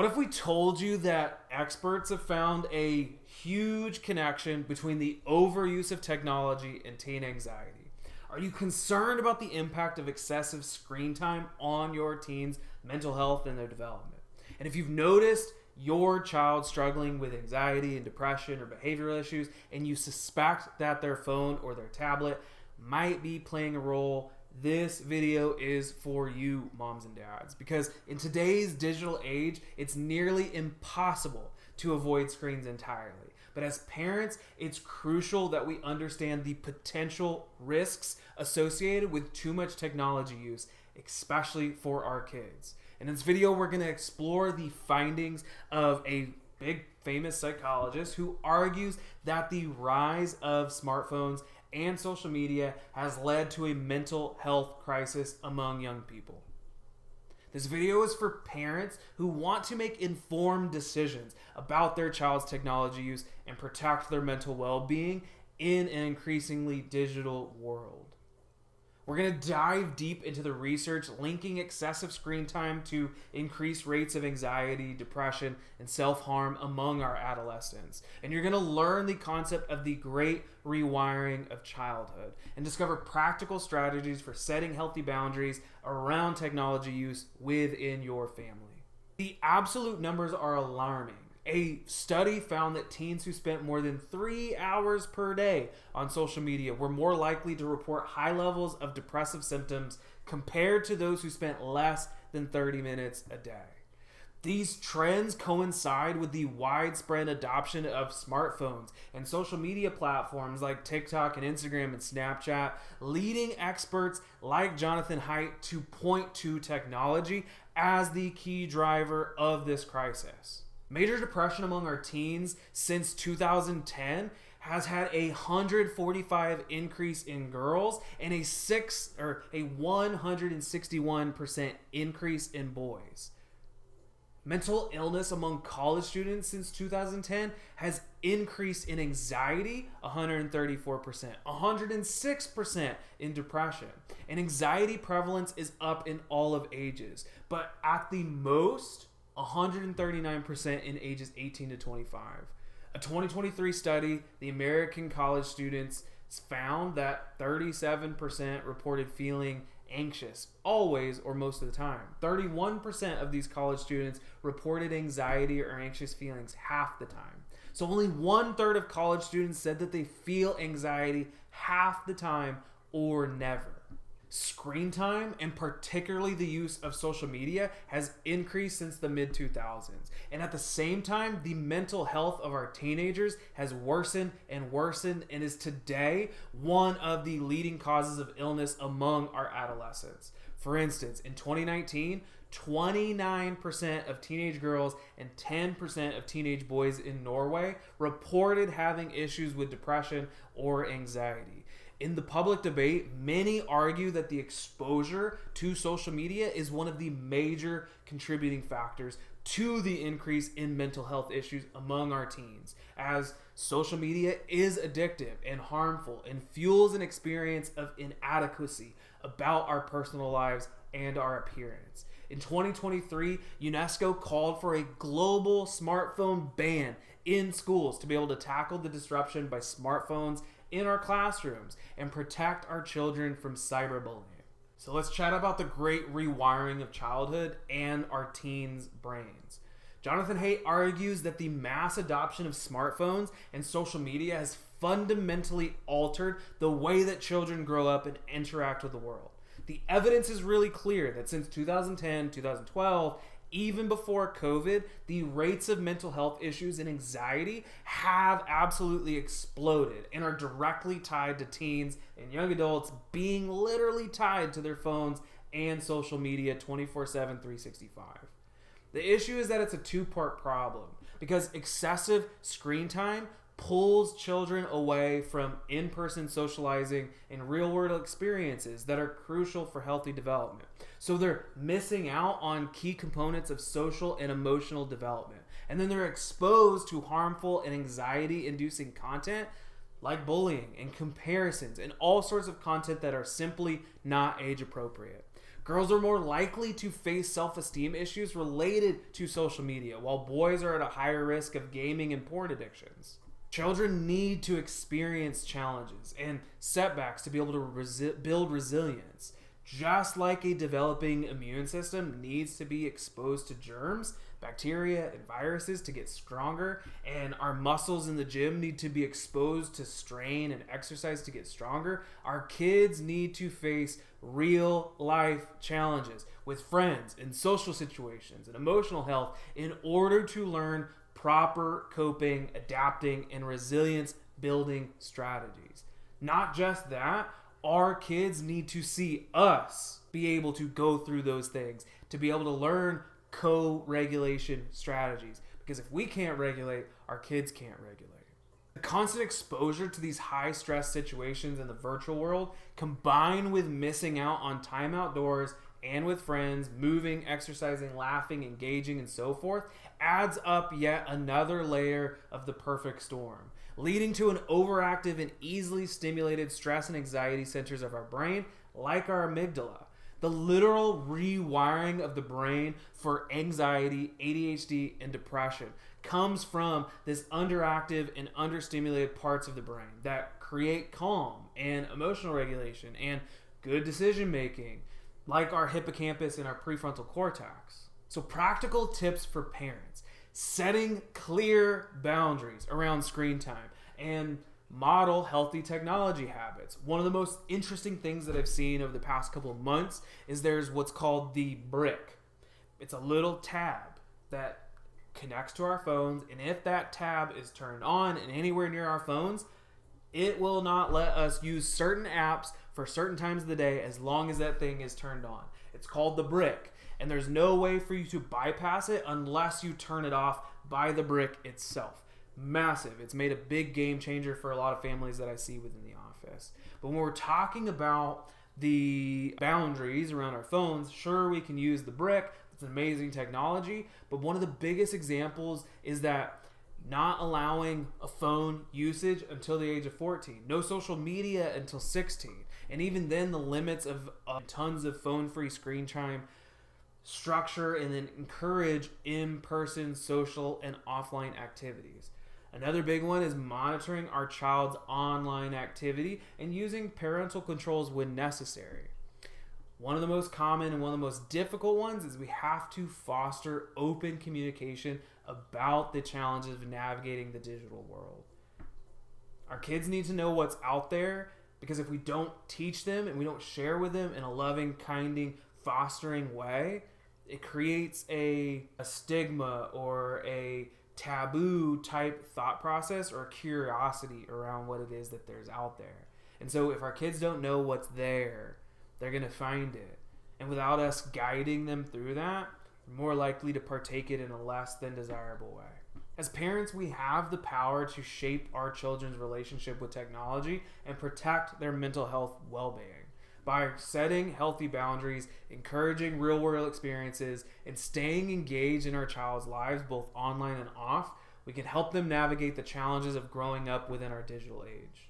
What if we told you that experts have found a huge connection between the overuse of technology and teen anxiety? Are you concerned about the impact of excessive screen time on your teens' mental health and their development? And if you've noticed your child struggling with anxiety and depression or behavioral issues, and you suspect that their phone or their tablet might be playing a role, this video is for you, moms and dads, because in today's digital age, it's nearly impossible to avoid screens entirely. But as parents, it's crucial that we understand the potential risks associated with too much technology use, especially for our kids. In this video, we're going to explore the findings of a big famous psychologist who argues that the rise of smartphones and social media has led to a mental health crisis among young people. This video is for parents who want to make informed decisions about their child's technology use and protect their mental well-being in an increasingly digital world. We're going to dive deep into the research linking excessive screen time to increased rates of anxiety, depression, and self-harm among our adolescents. And you're going to learn the concept of the great rewiring of childhood and discover practical strategies for setting healthy boundaries around technology use within your family. The absolute numbers are alarming. A study found that teens who spent more than 3 hours per day on social media were more likely to report high levels of depressive symptoms compared to those who spent less than 30 minutes a day. These trends coincide with the widespread adoption of smartphones and social media platforms like TikTok and Instagram and Snapchat, leading experts like Jonathan Haidt to point to technology as the key driver of this crisis. Major depression among our teens since 2010 has had a 145 increase in girls and a 161% increase in boys. Mental illness among college students since 2010 has increased in anxiety 134%, 106% in depression. And anxiety prevalence is up in all of ages, but at the most 139% in ages 18 to 25. A 2023 study, the American college students found that 37% reported feeling anxious always or most of the time. 31% of these college students reported anxiety or anxious feelings half the time. So only 1/3 of college students said that they feel anxiety half the time or never. Screen time, and particularly the use of social media, has increased since the mid-2000s. And at the same time, the mental health of our teenagers has worsened and worsened and is today one of the leading causes of illness among our adolescents. For instance, in 2019, 29% of teenage girls and 10% of teenage boys in Norway reported having issues with depression or anxiety. In the public debate, many argue that the exposure to social media is one of the major contributing factors to the increase in mental health issues among our teens, as social media is addictive and harmful and fuels an experience of inadequacy about our personal lives and our appearance. In 2023, UNESCO called for a global smartphone ban in schools to be able to tackle the disruption by smartphones in our classrooms and protect our children from cyberbullying. So let's chat about the great rewiring of childhood and our teens' brains. Jonathan Haidt argues that the mass adoption of smartphones and social media has fundamentally altered the way that children grow up and interact with the world. The evidence is really clear that since 2010, 2012, even before COVID, the rates of mental health issues and anxiety have absolutely exploded and are directly tied to teens and young adults being literally tied to their phones and social media 24/7, 365. The issue is that it's a two-part problem because excessive screen time pulls children away from in-person socializing and real-world experiences that are crucial for healthy development. So they're missing out on key components of social and emotional development. And then they're exposed to harmful and anxiety-inducing content like bullying and comparisons and all sorts of content that are simply not age-appropriate. Girls are more likely to face self-esteem issues related to social media, while boys are at a higher risk of gaming and porn addictions. Children need to experience challenges and setbacks to be able to build resilience. Just like a developing immune system needs to be exposed to germs, bacteria, and viruses to get stronger, and our muscles in the gym need to be exposed to strain and exercise to get stronger, our kids need to face real life challenges with friends in social situations and emotional health in order to learn proper coping, adapting, and resilience building strategies. Not just that, our kids need to see us be able to go through those things, to be able to learn co-regulation strategies. Because if we can't regulate, our kids can't regulate. The constant exposure to these high stress situations in the virtual world, combined with missing out on time outdoors and with friends, moving, exercising, laughing, engaging, and so forth, adds up yet another layer of the perfect storm, leading to an overactive and easily stimulated stress and anxiety centers of our brain, like our amygdala. The literal rewiring of the brain for anxiety, ADHD, and depression comes from this underactive and understimulated parts of the brain that create calm and emotional regulation and good decision making, like our hippocampus and our prefrontal cortex. So practical tips for parents: setting clear boundaries around screen time and model healthy technology habits. One of the most interesting things that I've seen over the past couple of months is there's what's called the brick. It's a little tab that connects to our phones, and if that tab is turned on and anywhere near our phones, it will not let us use certain apps for certain times of the day as long as that thing is turned on. It's called the brick, and there's no way for you to bypass it unless you turn it off by the brick itself. Massive. It's made a big game changer for a lot of families that I see within the office. But when we're talking about the boundaries around our phones, sure, we can use the brick. It's an amazing technology. But one of the biggest examples is that not allowing a phone usage until the age of 14. No social media until 16. And even then, the limits of tons of phone-free screen time structure, and then encourage in-person social and offline activities. Another big one is monitoring our child's online activity and using parental controls when necessary. One of the most common and one of the most difficult ones is we have to foster open communication about the challenges of navigating the digital world. Our kids need to know what's out there, because if we don't teach them and we don't share with them in a loving, kinding, fostering way, it creates a stigma or a taboo type thought process or curiosity around what it is that there's out there. And so if our kids don't know what's there, they're going to find it. And without us guiding them through that, they're more likely to partake it in a less than desirable way. As parents, we have the power to shape our children's relationship with technology and protect their mental health well-being. By setting healthy boundaries, encouraging real-world experiences, and staying engaged in our child's lives, both online and off, we can help them navigate the challenges of growing up within our digital age.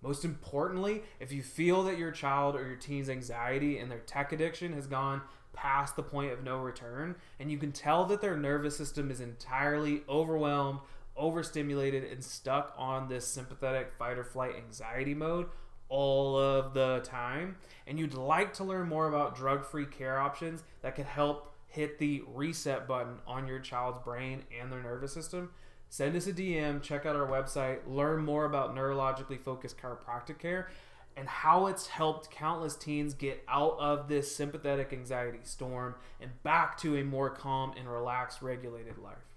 Most importantly, if you feel that your child or your teen's anxiety and their tech addiction has gone past the point of no return, and you can tell that their nervous system is entirely overwhelmed, overstimulated, and stuck on this sympathetic fight or flight anxiety mode all of the time, and you'd like to learn more about drug-free care options that could help hit the reset button on your child's brain and their nervous system, send us a DM, check out our website, learn more about neurologically focused chiropractic care and how it's helped countless teens get out of this sympathetic anxiety storm and back to a more calm and relaxed, regulated life.